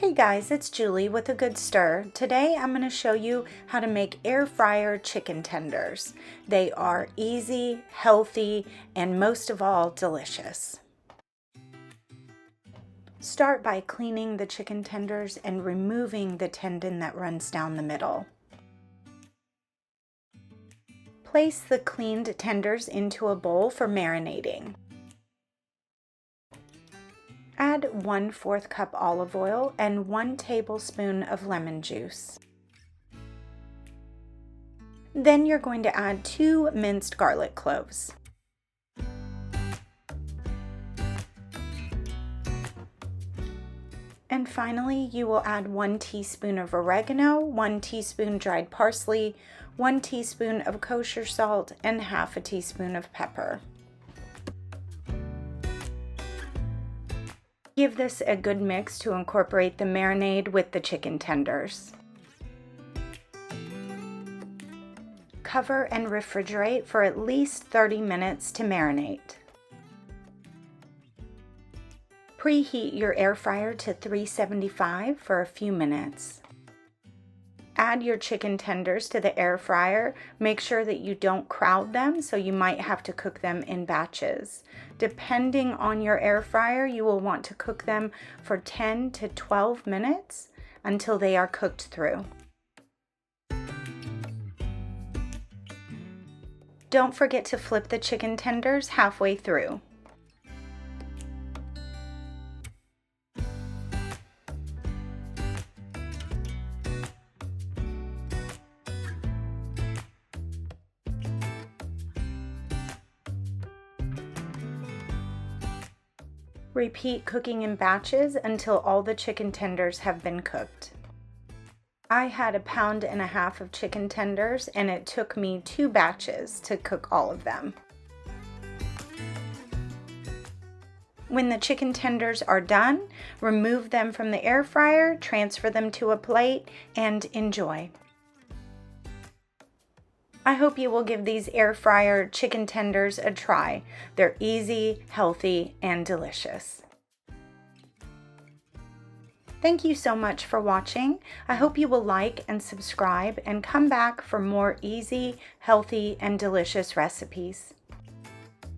Hey guys, it's Julie with A Good Stir. Today I'm going to show you how to make air fryer chicken tenders. They are easy, healthy, and most of all, delicious. Start by cleaning the chicken tenders and removing the tendon that runs down the middle. Place the cleaned tenders into a bowl for marinating. Add 1/4 cup olive oil and 1 tablespoon of lemon juice. Then you're going to add 2 minced garlic cloves. And finally, you will add 1 teaspoon of oregano, 1 teaspoon dried parsley, 1 teaspoon of kosher salt, and 1/2 teaspoon of pepper. Give this a good mix to incorporate the marinade with the chicken tenders. Cover and refrigerate for at least 30 minutes to marinate. Preheat your air fryer to 375 for a few minutes. Add your chicken tenders to the air fryer. Make sure that you don't crowd them, so you might have to cook them in batches. Depending on your air fryer, you will want to cook them for 10 to 12 minutes until they are cooked through. Don't forget to flip the chicken tenders halfway through. Repeat cooking in batches until all the chicken tenders have been cooked. I had 1.5 pounds of chicken tenders and it took me 2 batches to cook all of them. When the chicken tenders are done, remove them from the air fryer, transfer them to a plate, and enjoy. I hope you will give these air fryer chicken tenders a try. They're easy, healthy, and delicious. Thank you so much for watching. I hope you will like and subscribe and come back for more easy, healthy, and delicious recipes.